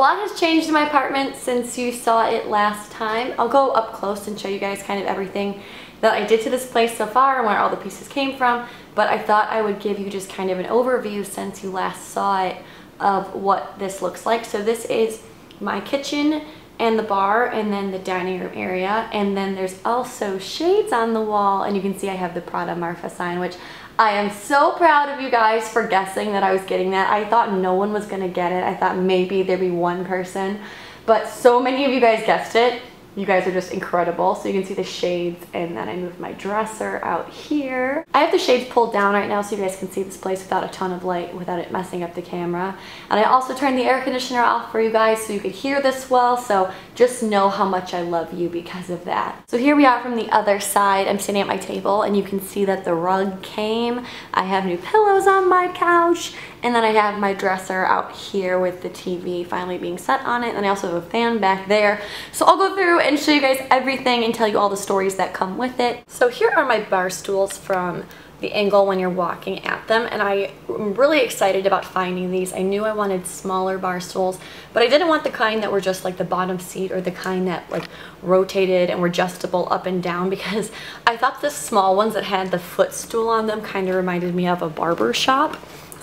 lot has changed in my apartment since you saw it last time. I'll go up close and show you guys kind of everything that I did to this place so far and where all the pieces came from, but I thought I would give you just kind of an overview since you last saw it of what this looks like. So this is my kitchen and the bar and then the dining room area, and then there's also shades on the wall, and you can see I have the Prada Marfa sign, which I am so proud of you guys for guessing that I was getting that. I thought no one was gonna get it. I thought maybe there'd be one person, but so many of you guys guessed it. You guys are just incredible. So you can see the shades, and then I moved my dresser out here. I have the shades pulled down right now so you guys can see this place without a ton of light, without it messing up the camera. And I also turned the air conditioner off for you guys so you could hear this well, so just know how much I love you because of that. So here we are from the other side. I'm sitting at my table and you can see that the rug came. I have new pillows on my couch, and then I have my dresser out here with the TV finally being set on it, and I also have a fan back there. So I'll go through and show you guys everything and tell you all the stories that come with it. So here are my bar stools from the angle when you're walking at them, and I'm really excited about finding these. I knew I wanted smaller bar stools, but I didn't want the kind that were just like the bottom seat or the kind that like rotated and were adjustable up and down, because I thought the small ones that had the footstool on them kind of reminded me of a barber shop.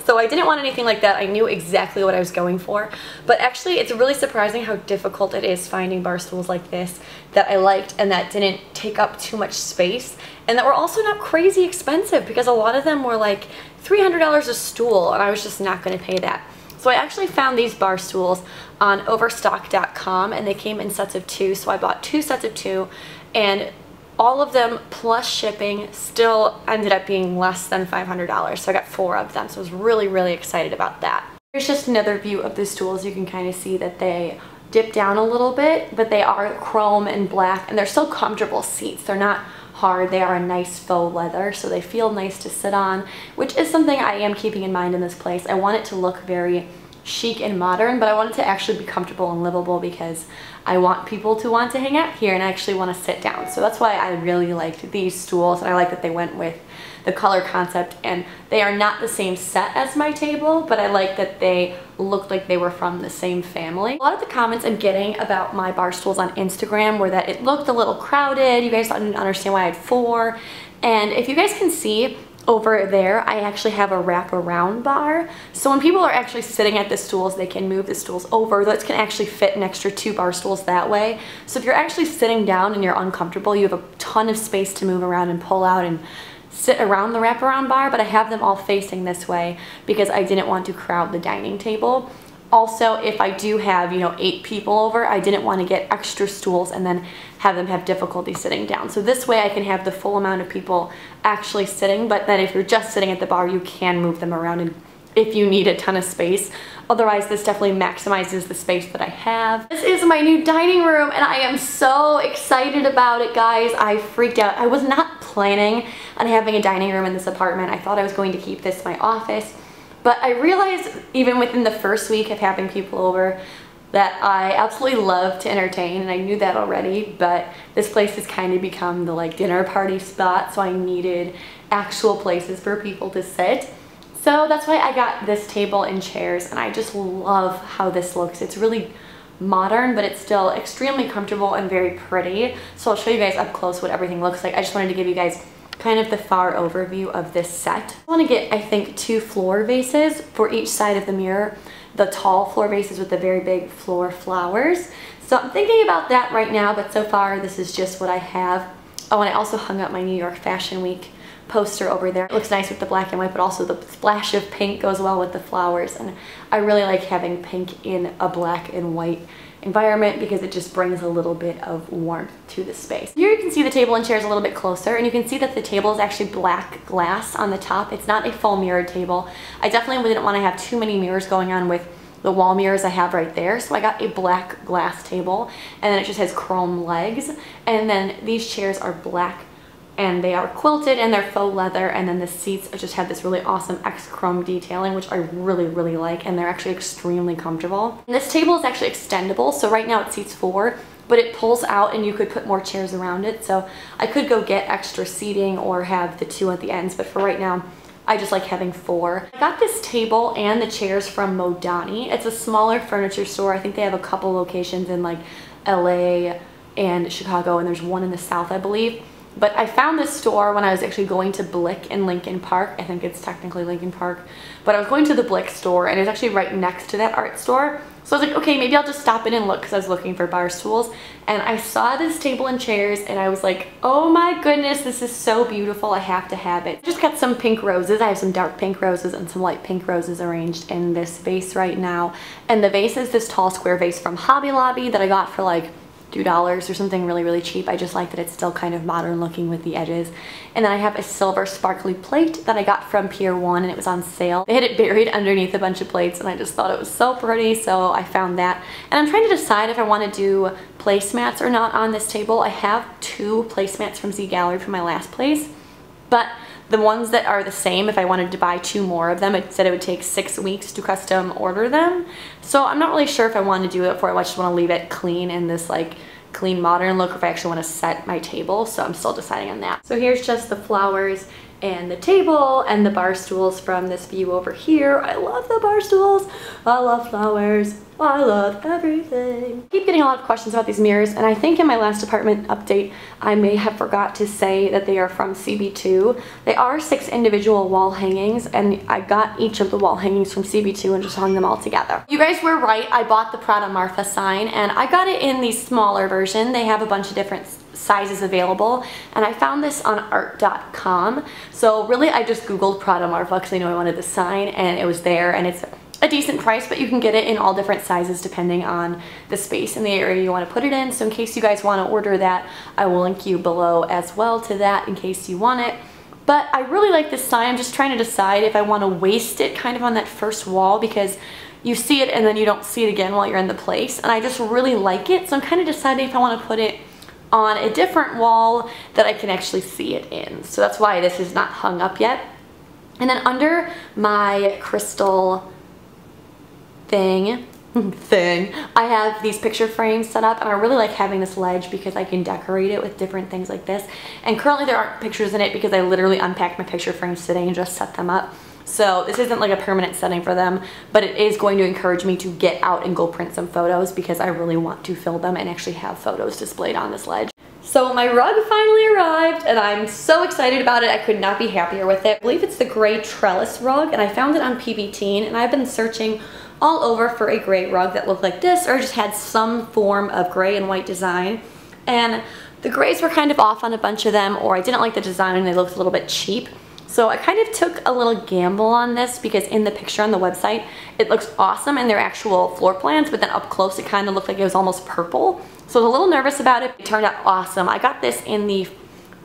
So I didn't want anything like that. I knew exactly what I was going for. But actually, it's really surprising how difficult it is finding bar stools like this that I liked and that didn't take up too much space and that were also not crazy expensive, because a lot of them were like $300 a stool, and I was just not going to pay that. So I actually found these bar stools on overstock.com, and they came in sets of 2. So I bought 2 sets of 2, and all of them plus shipping still ended up being less than $500, so I got 4 of them, so I was really, really excited about that. Here's just another view of the stools. You can kind of see that they dip down a little bit, but they are chrome and black, and they're still comfortable seats. They're not hard. They are a nice faux leather, so they feel nice to sit on, which is something I am keeping in mind in this place. I want it to look very chic and modern, but I want it to actually be comfortable and livable, because I want people to want to hang out here and actually want to sit down. So that's why I really liked these stools, and I like that they went with the color concept, and they are not the same set as my table, but I like that they looked like they were from the same family. A lot of the comments I'm getting about my bar stools on Instagram were that it looked a little crowded. You guys didn't understand why I had 4. And if you guys can see, over there, I actually have a wraparound bar. So when people are actually sitting at the stools, they can move the stools over. Those can actually fit an extra 2 bar stools that way. So if you're actually sitting down and you're uncomfortable, you have a ton of space to move around and pull out and sit around the wraparound bar, but I have them all facing this way because I didn't want to crowd the dining table. Also, if I do have, 8 people over, I didn't want to get extra stools and then have them have difficulty sitting down. So this way I can have the full amount of people actually sitting, but then if you're just sitting at the bar, you can move them around and if you need a ton of space. Otherwise, this definitely maximizes the space that I have. This is my new dining room, and I am so excited about it, guys. I freaked out. I was not planning on having a dining room in this apartment. I thought I was going to keep this my office. But I realized even within the first week of having people over that I absolutely love to entertain, and I knew that already, but this place has kind of become the like dinner party spot, so I needed actual places for people to sit. So that's why I got this table and chairs, and I just love how this looks. It's really modern, but it's still extremely comfortable and very pretty. So I'll show you guys up close what everything looks like. I just wanted to give you guys kind of the far overview of this set. I want to get, I think, 2 floor vases for each side of the mirror. The tall floor vases with the very big floor flowers. So I'm thinking about that right now, but so far this is just what I have. Oh, and I also hung up my New York Fashion Week poster over there. It looks nice with the black and white, but also the splash of pink goes well with the flowers, and I really like having pink in a black and white environment because it just brings a little bit of warmth to the space. Here you can see the table and chairs a little bit closer, and you can see that the table is actually black glass on the top. It's not a full mirrored table. I definitely didn't want to have too many mirrors going on with the wall mirrors I have right there, so I got a black glass table, and then it just has chrome legs, and then these chairs are black and they are quilted and they're faux leather, and then the seats just have this really awesome X-chrome detailing, which I really, really like, and they're actually extremely comfortable. And this table is actually extendable, so right now it seats 4, but it pulls out and you could put more chairs around it, so I could go get extra seating or have the 2 at the ends, but for right now I just like having 4. I got this table and the chairs from Modani. It's a smaller furniture store. I think they have a couple locations in like LA and Chicago, and there's one in the South, I believe. But I found this store when I was actually going to Blick in Lincoln Park. I think it's technically Lincoln Park. But I was going to the Blick store, and it was actually right next to that art store. So I was like, okay, maybe I'll just stop in and look, because I was looking for Barstools. And I saw this table and chairs, and I was like, oh my goodness, this is so beautiful. I have to have it. I just got some pink roses. I have some dark pink roses and some light pink roses arranged in this vase right now. And the vase is this tall square vase from Hobby Lobby that I got for like $2 or something really cheap. I just like that it's still kind of modern looking with the edges. And then I have a silver sparkly plate that I got from Pier 1, and it was on sale. They had it buried underneath a bunch of plates, and I just thought it was so pretty, so I found that. And I'm trying to decide if I want to do placemats or not on this table. I have 2 placemats from Z Gallery from my last place, but the ones that are the same, if I wanted to buy 2 more of them, it said it would take 6 weeks to custom order them. So I'm not really sure if I want to do it for it. I just want to leave it clean in this like clean modern look, or if I actually want to set my table. So I'm still deciding on that. So here's just the flowers and the table and the bar stools from this view over here. I love the bar stools. I love flowers. I love everything. I keep getting a lot of questions about these mirrors, and I think in my last apartment update I may have forgot to say that they are from CB2. They are 6 individual wall hangings, and I got each of the wall hangings from CB2 and just hung them all together. You guys were right, I bought the Prada Martha sign, and I got it in the smaller version. They have a bunch of different sizes available, and I found this on art.com. So really I just googled Prada Martha because I knew I wanted the sign, and it was there, and it's a decent price, but you can get it in all different sizes depending on the space and the area you want to put it in. So in case you guys want to order that, I will link you below as well to that in case you want it. But I really like this sign. I'm just trying to decide if I want to waste it kind of on that first wall, because you see it and then you don't see it again while you're in the place, and I just really like it. So I'm kind of deciding if I want to put it on a different wall that I can actually see it in. So that's why this is not hung up yet. And then under my crystal thing, I have these picture frames set up, and I really like having this ledge because I can decorate it with different things like this. And currently there aren't pictures in it because I literally unpacked my picture frames today and just set them up. So this isn't like a permanent setting for them, but it is going to encourage me to get out and go print some photos because I really want to fill them and actually have photos displayed on this ledge. So my rug finally arrived, and I'm so excited about it. I could not be happier with it. I believe it's the gray trellis rug, and I found it on PBT, and I've been searching all over for a gray rug that looked like this or just had some form of gray and white design. And the grays were kind of off on a bunch of them, or I didn't like the design and they looked a little bit cheap. So I kind of took a little gamble on this because in the picture on the website, it looks awesome in their actual floor plans, but then up close it kind of looked like it was almost purple. So I was a little nervous about it. It turned out awesome. I got this in the,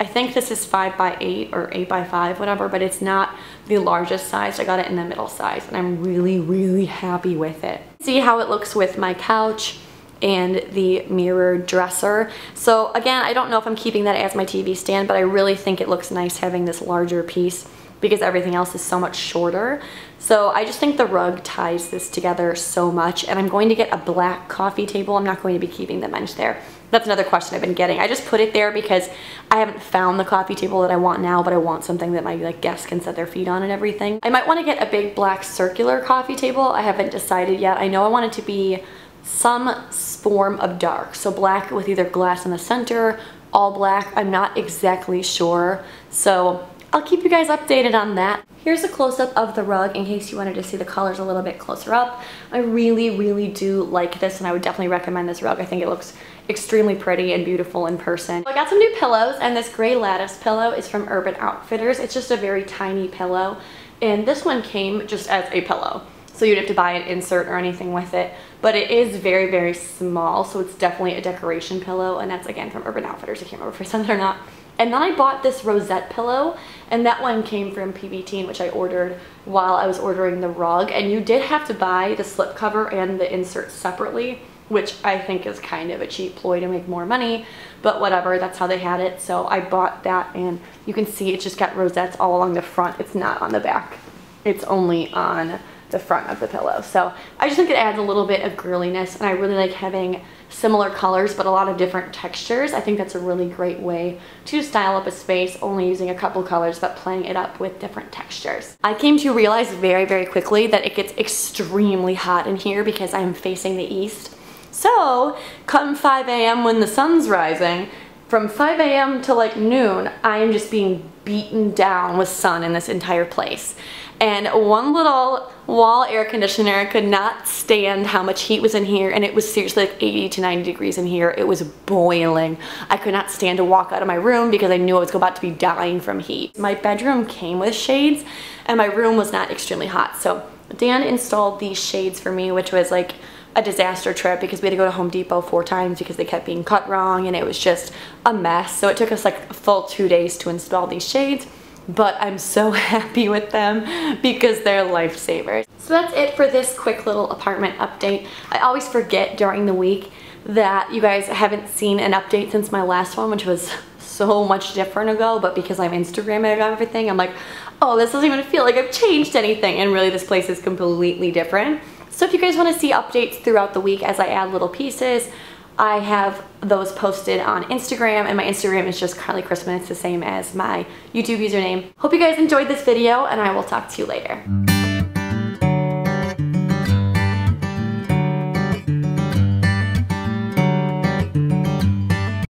I think this is 5x8 or 8x5, whatever, but it's not the largest size. I got it in the middle size, and I'm really happy with it. See how it looks with my couch and the mirrored dresser. So again, I don't know if I'm keeping that as my TV stand, but I really think it looks nice having this larger piece because everything else is so much shorter. So I just think the rug ties this together so much, and I'm going to get a black coffee table. I'm not going to be keeping the bench there. That's another question I've been getting. I just put it there because I haven't found the coffee table that I want now, but I want something that my guests can set their feet on and everything. I might want to get a big black circular coffee table. I haven't decided yet. I know I want it to be some form of dark, so black with either glass in the center, all black. I'm not exactly sure, so I'll keep you guys updated on that. Here's a close-up of the rug in case you wanted to see the colors a little bit closer up. I really do like this, and I would definitely recommend this rug. I think it looks extremely pretty and beautiful in person. I got some new pillows, and this gray lattice pillow is from Urban Outfitters. It's just a very tiny pillow, and this one came just as a pillow, so you'd have to buy an insert or anything with it, but it is very small, so it's definitely a decoration pillow, and that's again from Urban Outfitters. I can't remember if I said that or not. And then I bought this rosette pillow, and that one came from PBT, which I ordered while I was ordering the rug, and you did have to buy the slip cover and the insert separately, which I think is kind of a cheap ploy to make more money, but whatever, that's how they had it. So I bought that, and you can see it's just got rosettes all along the front. It's not on the back. It's only on the front of the pillow. So I just think it adds a little bit of girliness, and I really like having similar colors but a lot of different textures. I think that's a really great way to style up a space, only using a couple colors but playing it up with different textures. I came to realize very, very quickly that it gets extremely hot in here because I'm facing the east. So come 5 a.m. when the sun's rising, from 5 a.m. to like noon, I am just being beaten down with sun in this entire place. And one little wall air conditioner could not stand how much heat was in here, and it was seriously like 80 to 90 degrees in here. It was boiling. I could not stand to walk out of my room because I knew I was about to be dying from heat. My bedroom came with shades, and my room was not extremely hot. So Dan installed these shades for me, which was like a disaster trip because we had to go to Home Depot 4 times because they kept being cut wrong, and it was just a mess. So it took us like a full 2 days to install these shades, but I'm so happy with them because they're lifesavers. So that's it for this quick little apartment update. I always forget during the week that you guys haven't seen an update since my last one, which was so much different ago, but because I'm Instagramming everything, I'm like, oh, this doesn't even feel like I've changed anything, and really this place is completely different. So if you guys want to see updates throughout the week as I add little pieces, I have those posted on Instagram, and my Instagram is just Carly Cristman. It's the same as my YouTube username. Hope you guys enjoyed this video, and I will talk to you later.